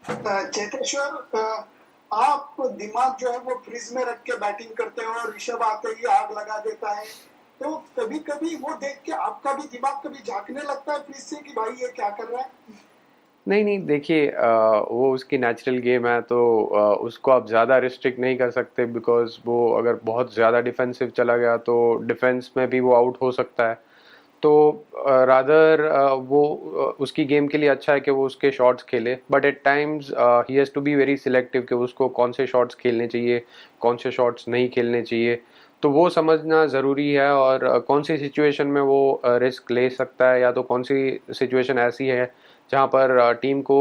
चेतेश्वर, आप दिमाग जो है वो फ्रिज में रख के बैटिंग करते हो और ऋषभ आते ही आग लगा देता है। तो कभी कभी वो देख के आपका भी दिमाग कभी झांकने लगता है फ्रिज से कि भाई ये क्या कर रहा है। नहीं नहीं, देखिए वो उसकी नेचुरल गेम है, तो उसको आप ज़्यादा रिस्ट्रिक्ट नहीं कर सकते, बिकॉज वो अगर बहुत ज़्यादा डिफेंसिव चला गया तो डिफेंस में भी वो आउट हो सकता है। तो रादर वो उसकी गेम के लिए अच्छा है कि वो उसके शॉट्स खेले, but at times he has to be very selective कि उसको कौन से शॉट्स खेलने चाहिए, कौन से शॉट्स नहीं खेलने चाहिए। तो वो समझना ज़रूरी है, और कौन सी सिचुएशन में वो रिस्क ले सकता है, या तो कौन सी सिचुएशन ऐसी है जहाँ पर टीम को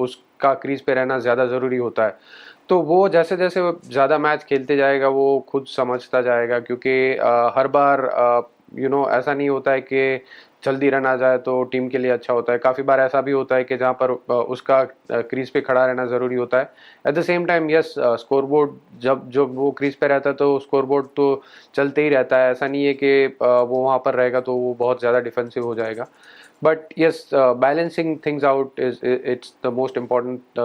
उसका क्रीज पे रहना ज़्यादा ज़रूरी होता है। तो वो जैसे जैसे वो ज़्यादा मैच खेलते जाएगा वो खुद समझता जाएगा, क्योंकि हर बार ऐसा नहीं होता है कि जल्दी रन आ जाए तो टीम के लिए अच्छा होता है। काफ़ी बार ऐसा भी होता है कि जहाँ पर उसका क्रीज पे खड़ा रहना ज़रूरी होता है। At the same time yes, scoreboard जब जब वो क्रीज पे रहता है तो स्कोरबोर्ड तो चलते ही रहता है। ऐसा नहीं है कि वो वहाँ पर रहेगा तो वो बहुत ज़्यादा डिफेंसिव हो जाएगा। But yes, balancing things out is it's the most important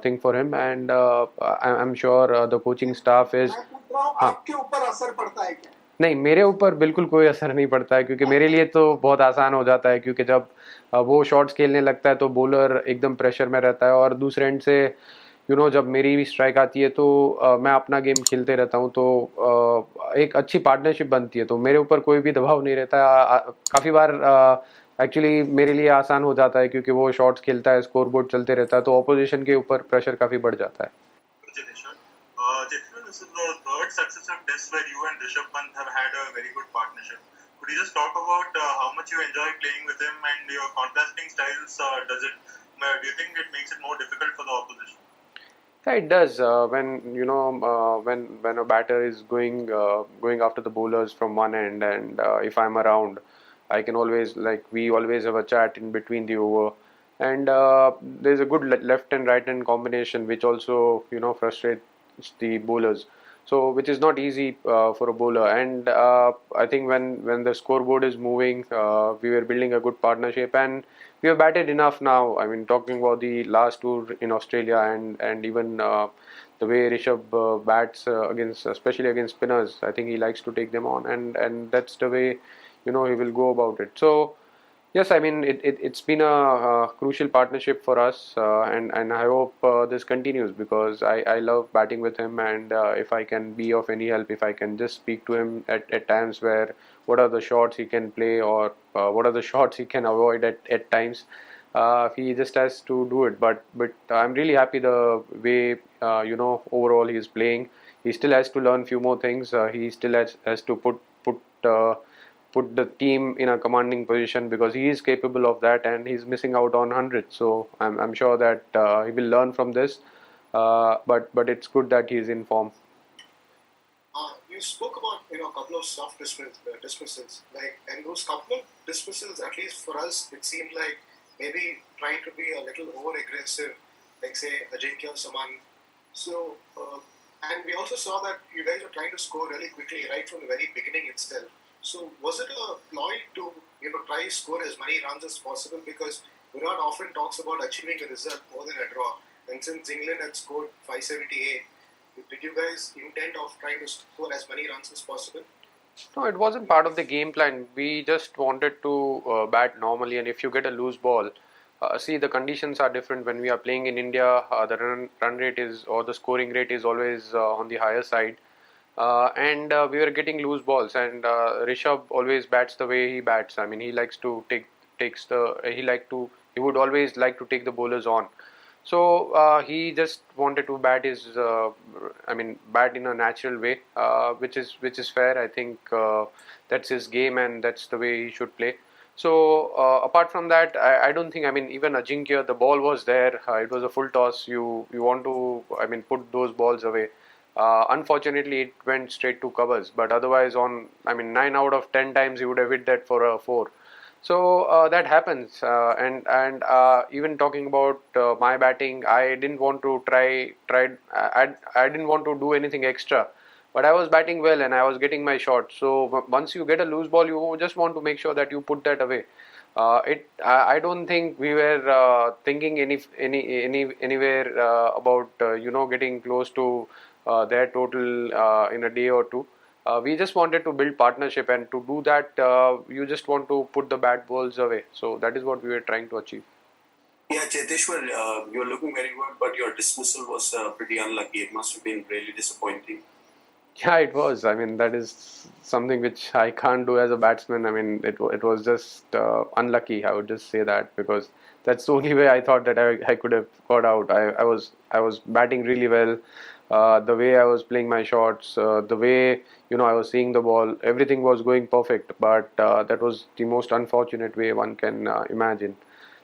thing for him, and I'm sure the coaching staff is. मैं पूछ रहा हूँ हाँ, आपके ऊपर असर पड़ता है क्या। नहीं, मेरे ऊपर बिल्कुल कोई असर नहीं पड़ता है, क्योंकि मेरे लिए तो बहुत आसान हो जाता है, क्योंकि जब वो शॉट्स खेलने लगता है तो बॉलर एकदम प्रेशर में रहता है, और दूसरे एंड से जब मेरी भी स्ट्राइक आती है तो मैं अपना गेम खेलते रहता हूँ, तो एक अच्छी पार्टनरशिप बनती है, तो मेरे ऊपर कोई भी दबाव नहीं रहता। काफ़ी बार एक्चुअली मेरे लिए आसान हो जाता है, क्योंकि वो शॉट्स खेलता है, स्कोर बोर्ड चलते रहता है, तो ऑपोजिशन के ऊपर प्रेशर काफ़ी बढ़ जाता है। Jiteshwar. Jiteshwar, this is the third successive test where you and Rishabh Pant have had a very good partnership. Could you just talk about how much you enjoy playing with him and your contrasting styles? Do you think it makes it more difficult for the opposition? Yeah, it does. When a batter is going after the bowlers from one end, and if I'm around, I can always, like, we always have a chat in between the over, and there's a good left and right hand combination, which also frustrates the bowlers. So which is not easy for a bowler, and I think when the scoreboard is moving, we were building a good partnership, and we have batted enough now. I mean, talking about the last tour in Australia, and even the way Rishabh bats against, especially against spinners, I think he likes to take them on, and that's the way he will go about it. So yes, I mean it's been a crucial partnership for us, and I hope this continues, because I love batting with him, and if I can be of any help, if I can just speak to him at times where what are the shots he can play, or what are the shots he can avoid at times. He just has to do it, but I'm really happy the way overall he's playing. He still has to learn few more things. He still has to put the team in a commanding position, because he is capable of that, and he's missing out on hundreds. So I'm sure that he will learn from this. But it's good that he's in form. You spoke about a couple of soft dismissals, like, and those couple of dismissals, at least for us, it seemed like maybe trying to be a little over aggressive, like say Ajinkya Saman. So, and we also saw that you guys were trying to score really quickly right from the very beginning itself. So, was it a ploy to try score as many runs as possible, because Virat often talks about achieving a result more than a draw, and since England had scored 578. Did you guys intend of trying to score as many runs as possible? No, it wasn't part of the game plan. We just wanted to bat normally, and if you get a loose ball, see, the conditions are different. When we are playing in India, the run rate is, or the scoring rate is always on the higher side. And we were getting loose balls, and Rishabh always bats the way he bats. I mean, he likes to takes the he would always like to take the bowlers on. So he just wanted to bat his, bat in a natural way, which is fair. I think that's his game, and that's the way he should play. So apart from that, I don't think. I mean, even Ajinkya, the ball was there. It was a full toss. You want to, I mean, put those balls away. Unfortunately, it went straight to covers. But otherwise, 9 out of 10 times he would have hit that for a four. So that happens, and even talking about my batting, I didn't want to I didn't want to do anything extra, but I was batting well and I was getting my shot. So once you get a loose ball, you just want to make sure that you put that away. I don't think we were thinking anywhere about getting close to their total in a day or two. We just wanted to build partnership, and to do that, you just want to put the bad balls away. So that is what we were trying to achieve. Yeah, Cheteshwar, you're looking very good, but your dismissal was pretty unlucky. It must have been really disappointing. Yeah, it was. I mean, that is something which I can't do as a batsman. I mean, it was just unlucky. I would just say that, because that's the only way I thought that I could have got out. I was batting really well. The way I was playing my shots, the way I was seeing the ball, everything was going perfect. But that was the most unfortunate way one can imagine.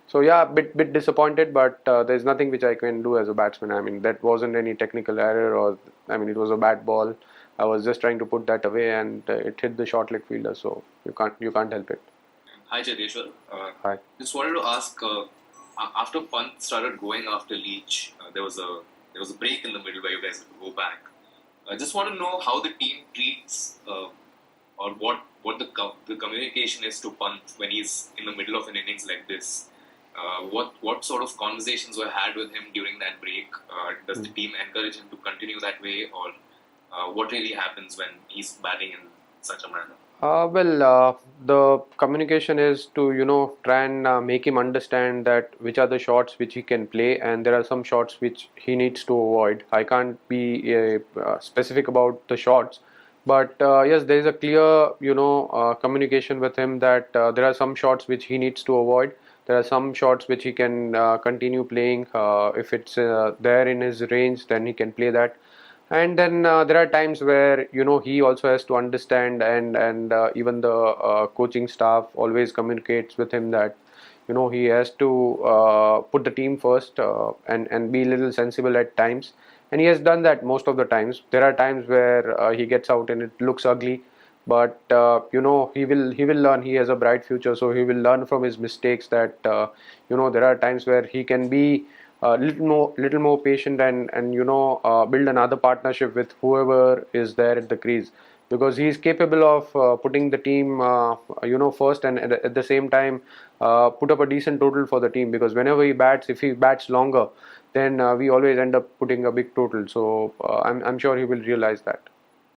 So yeah, bit disappointed, but there's nothing which I can do as a batsman. I mean, that wasn't any technical error, or I mean, it was a bad ball. I was just trying to put that away, and it hit the short leg fielder. So you can't help it. Hi Cheteshwar. Hi. Just wanted to ask. After Pant started going after Leach, there was a break in the middle where you guys had to go back. I just want to know how the team treats or what the communication is to Pant when he's in the middle of an innings like this. What sort of conversations were had with him during that break? Does the team encourage him to continue that way, or what really happens when he's batting in such a manner? The communication is to try and make him understand that which are the shots which he can play, and there are some shots which he needs to avoid. I can't be specific about the shots, but yes, there is a clear communication with him that there are some shots which he needs to avoid. There are some shots which he can continue playing. If it's there in his range, then he can play that. And then there are times where he also has to understand, and even the coaching staff always communicates with him that he has to put the team first, and be a little sensible at times. And he has done that most of the times. There are times where he gets out and it looks ugly, but he will learn. He has a bright future, so he will learn from his mistakes. That there are times where he can be a little more patient, and build another partnership with whoever is there at the crease, because he is capable of putting the team first, and at the same time put up a decent total for the team, because whenever he bats, if he bats longer, then we always end up putting a big total. So I'm sure he will realize that.